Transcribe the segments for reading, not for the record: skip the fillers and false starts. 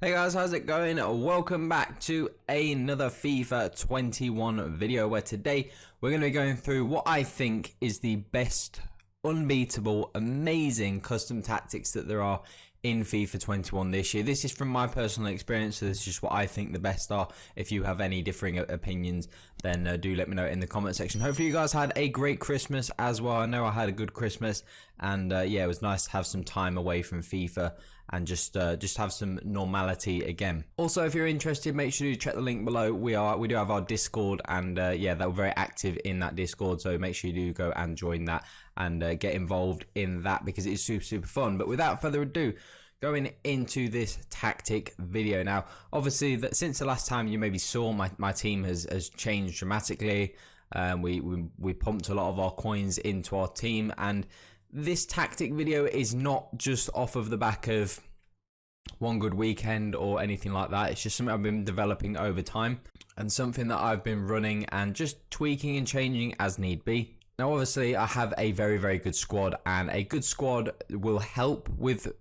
Hey guys, how's it going? Welcome back to another FIFA 21 video where today we're going to be going through what I think is the best, unbeatable, amazing custom tactics that there are in FIFA 21 this year. This is from my personal experience, so this is just what I think the best are. If you have any differing opinions, then do let me know in the comment section. Hopefully you guys had a great Christmas as well. I know I had a good Christmas, and yeah, it was nice to have some time away from FIFA and just have some normality again. Also, if you're interested, make sure you check the link below. We do have our Discord, and yeah, we're very active in that Discord, so make sure you do go and join that and get involved in that because it's super fun. But without further ado, going into this tactic video now, obviously that since the last time you maybe saw, my team has changed dramatically. We pumped a lot of our coins into our team, and this tactic video is not just off of the back of one good weekend or anything like that. It's just something I've been developing over time and something that I've been running and just tweaking and changing as need be. Now, obviously, I have a very good squad, and a good squad will help with,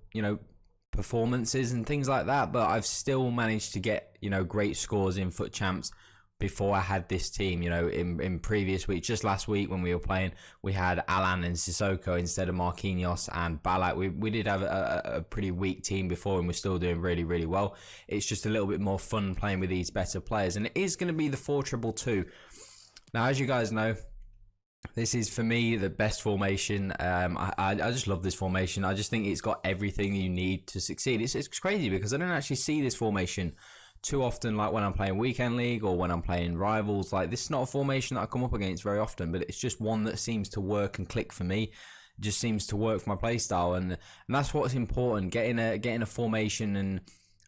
performances and things like that, but I've still managed to get, great scores in Foot Champs before I had this team. In previous weeks, just last week when we were playing, we had Alan and Sissoko instead of Marquinhos and Ballack. We did have a pretty weak team before, and we're still doing really well. It's just a little bit more fun playing with these better players, and it is going to be the 4-2-2. Now, as you guys know, this is for me the best formation. I just love this formation. I just think it's got everything you need to succeed. It's crazy because I don't actually see this formation too often, like when I'm playing weekend league or when I'm playing rivals. Like, this is not a formation that I come up against very often, but it's just one that seems to work and click for me. It just seems to work for my playstyle, and that's what's important. Getting a formation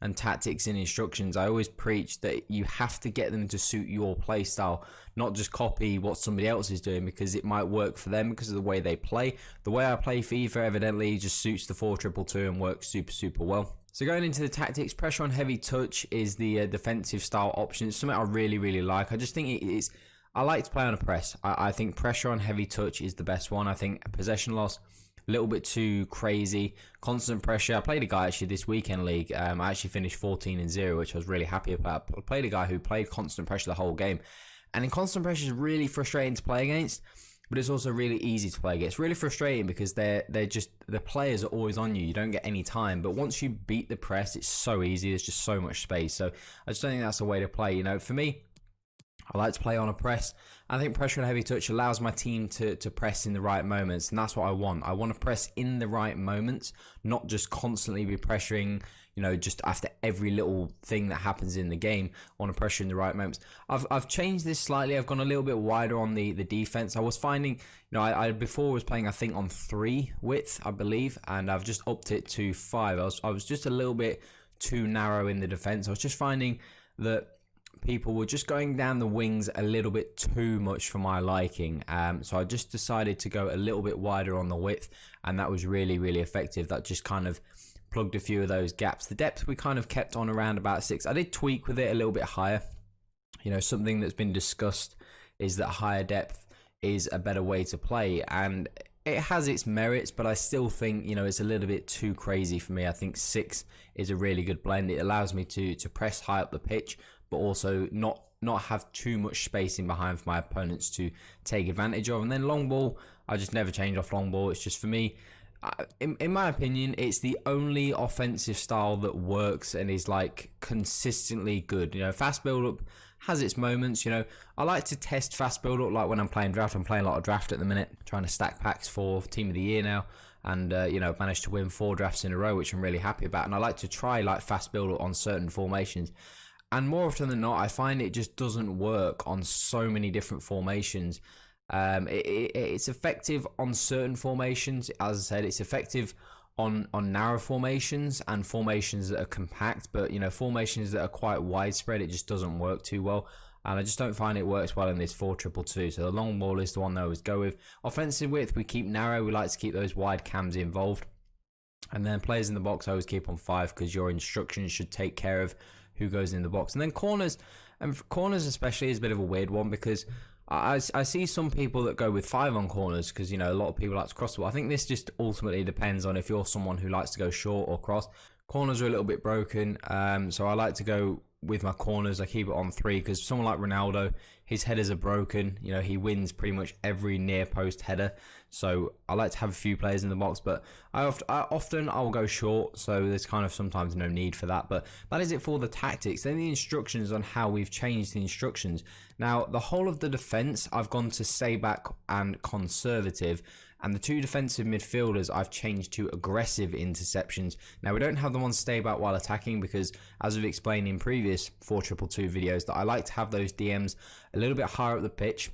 and tactics and instructions. I always preach that you have to get them to suit your playstyle, not just copy what somebody else is doing because it might work for them because of the way they play. The way I play FIFA evidently just suits the 4-2-2 and works super well. So going into the tactics, pressure on heavy touch is the defensive style option. It's something I really like. I just think I like to play on a press. I think pressure on heavy touch is the best one. I think possession loss, a little bit too crazy. Constant pressure. I played a guy actually this weekend league. I actually finished 14-0, which I was really happy about. I played a guy who played constant pressure the whole game. And in constant pressure is really frustrating to play against, but it's also really easy to play against. It's really frustrating because the players are always on you. You don't get any time. But once you beat the press, it's so easy. There's just so much space. So I just don't think that's the way to play. For me, I like to play on a press. I think pressure and heavy touch allows my team to press in the right moments, and that's what I want. I want to press in the right moments, not just constantly be pressuring, just after every little thing that happens in the game. I want to pressure in the right moments. I've changed this slightly. I've gone a little bit wider on the defense. I was finding, I before was playing, I think, on 3 width, I believe, and I've just upped it to 5. I was just a little bit too narrow in the defense. I was just finding that people were just going down the wings a little bit too much for my liking, so I just decided to go a little bit wider on the width, and that was really effective. That just kind of plugged a few of those gaps. The depth we kind of kept on around about 6. I did tweak with it a little bit higher. Something that's been discussed is that higher depth is a better way to play, and it has its merits, but I still think it's a little bit too crazy for me. I think 6 is a really good blend. It allows me to press high up the pitch, but also not have too much space in behind for my opponents to take advantage of. And then long ball, I just never change off long ball. It's just, for me, in my opinion, it's the only offensive style that works and is like consistently good. Fast build up has its moments. I like to test fast build up, like when I'm playing draft. I'm playing a lot of draft at the minute, trying to stack packs for team of the year now, and managed to win 4 drafts in a row, which I'm really happy about. And I like to try like fast build up on certain formations. And more often than not, I find it just doesn't work on so many different formations. It's effective on certain formations. As I said, it's effective on narrow formations and formations that are compact. But, formations that are quite widespread, it just doesn't work too well. And I just don't find it works well in this 4-2-2. So the long ball is the one that I always go with. Offensive width, we keep narrow. We like to keep those wide cams involved. And then players in the box, I always keep on 5 because your instructions should take care of who goes in the box. And then corners, and corners especially, is a bit of a weird one because I see some people that go with 5 on corners because a lot of people like to cross the ball. I think this just ultimately depends on if you're someone who likes to go short or cross. Corners are a little bit broken, so I like to go with my corners. I keep it on 3 because someone like Ronaldo, his headers are broken. You know, he wins pretty much every near post header. So I like to have a few players in the box, but I often I'll go short. So there's kind of sometimes no need for that. But that is it for the tactics. Then the instructions on how we've changed the instructions. Now the whole of the defense, I've gone to stay back and conservative. And the 2 defensive midfielders, I've changed to aggressive interceptions. Now, we don't have them on stay back while attacking because, as we've explained in previous 4-2-2 videos, that I like to have those DMs a little bit higher up the pitch.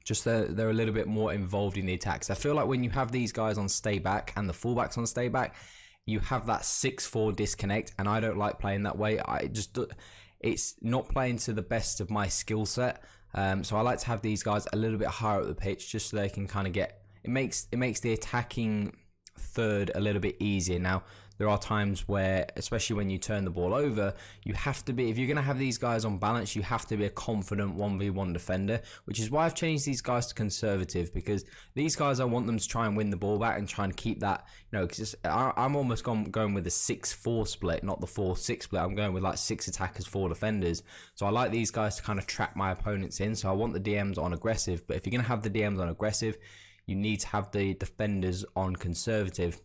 Just they're a little bit more involved in the attacks. I feel like when you have these guys on stay back and the fullbacks on stay back, you have that 6-4 disconnect, and I don't like playing that way. It's not playing to the best of my skill set. So I like to have these guys a little bit higher up the pitch just so they can kind of get... It makes the attacking third a little bit easier. Now, there are times where, especially when you turn the ball over, you have to be, if you're going to have these guys on balance, you have to be a confident 1v1 defender, which is why I've changed these guys to conservative, because these guys, I want them to try and win the ball back and try and keep that, you know, because I'm almost going with a 6-4 split, not the 4-6 split. I'm going with like 6 attackers, 4 defenders. So I like these guys to kind of trap my opponents in. So I want the DMs on aggressive, but if you're going to have the DMs on aggressive, you need to have the defenders on conservative,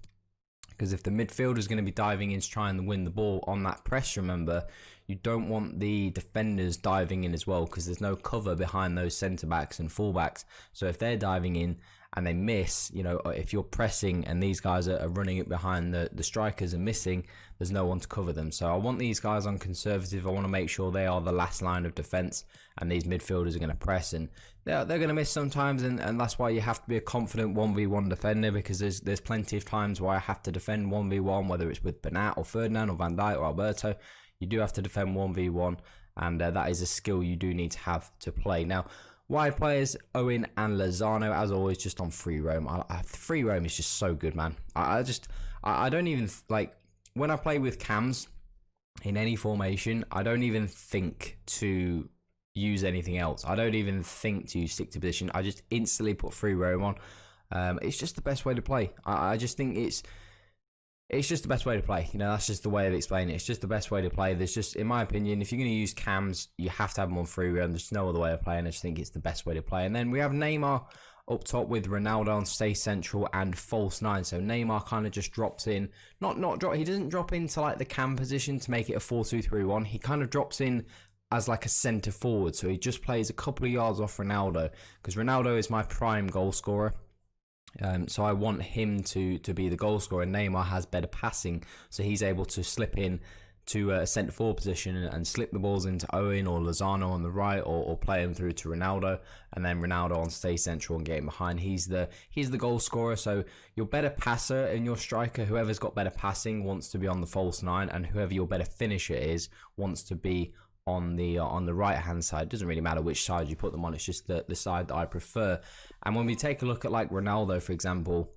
because if the midfielder is going to be diving in to try and win the ball on that press, remember, you don't want the defenders diving in as well, because there's no cover behind those centre backs and full backs. So if they're diving in and they miss, you know, if you're pressing and these guys are running it behind the strikers and missing, there's no one to cover them. So I want these guys on conservative. I want to make sure they are the last line of defence, and these midfielders are going to press, and they're going to miss sometimes, and that's why you have to be a confident 1v1 defender, because there's plenty of times where I have to defend 1v1, whether it's with Bernat or Ferdinand or Van Dijk or Alberto. You do have to defend 1v1, and that is a skill you do need to have to play. Now, wide players, Owen and Lozano, as always, just on free roam. Free roam is just so good, man. I don't even, like, when I play with cams in any formation, I don't even think to use anything else. I don't even think to stick to position. I just instantly put free roam on. It's just the best way to play. I just think it's just the best way to play. You know, that's just the way of explaining it. It's just the best way to play. There's just, in my opinion, if you're going to use cams, you have to have them on free roam. There's no other way of playing. I just think it's the best way to play. And then we have Neymar up top with Ronaldo on stay central and false 9. So Neymar kind of just drops in. He doesn't drop into like the cam position to make it a 4-2-3-1. He kind of drops in as like a centre forward. So he just plays a couple of yards off Ronaldo, because Ronaldo is my prime goal scorer. So I want him to be the goal scorer. Neymar has better passing, so he's able to slip in to a centre forward position and slip the balls into Owen or Lozano on the right, or play them through to Ronaldo, and then Ronaldo on stay central and get him behind. He's the goal scorer. So your better passer and your striker, whoever's got better passing, wants to be on the false 9, and whoever your better finisher is wants to be on the right hand side. It doesn't really matter which side you put them on, it's just the side that I prefer. And when we take a look at like Ronaldo, for example,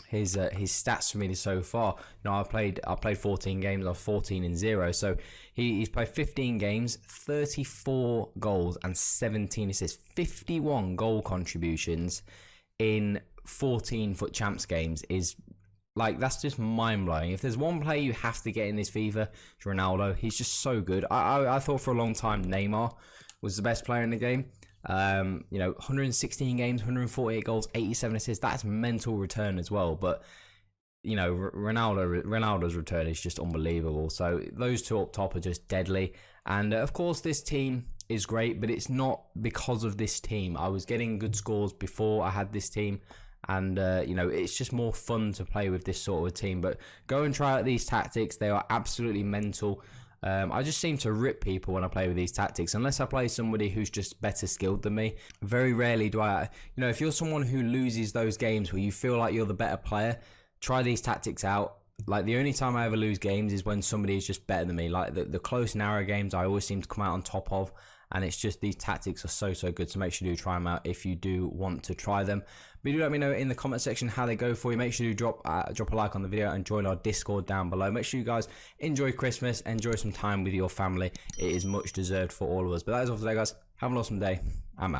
his stats for me so far, you know, I played 14 games, I'm 14-0. So he's played 15 games, 34 goals and 17 assists, 51 goal contributions in 14 FUT Champs games. Is like, that's just mind-blowing. If there's one player you have to get in this FIFA, it's Ronaldo. He's just so good. I thought for a long time Neymar was the best player in the game. You know, 116 games, 148 goals, 87 assists. That's mental return as well. But, you know, Ronaldo's return is just unbelievable. So those two up top are just deadly. And, of course, this team is great, but it's not because of this team. I was getting good scores before I had this team. And, you know, it's just more fun to play with this sort of a team. But go and try out these tactics. They are absolutely mental. I just seem to rip people when I play with these tactics, unless I play somebody who's just better skilled than me. Very rarely do I, you know, if you're someone who loses those games where you feel like you're the better player, try these tactics out. Like, the only time I ever lose games is when somebody is just better than me. Like, the close, narrow games, I always seem to come out on top of. And it's just, these tactics are so good. So make sure you do try them out if you do want to try them. But do let me know in the comment section how they go for you. Make sure you drop a like on the video and join our Discord down below. Make sure you guys enjoy Christmas, enjoy some time with your family. It is much deserved for all of us. But that is all for today, guys. Have an awesome day. I'm out.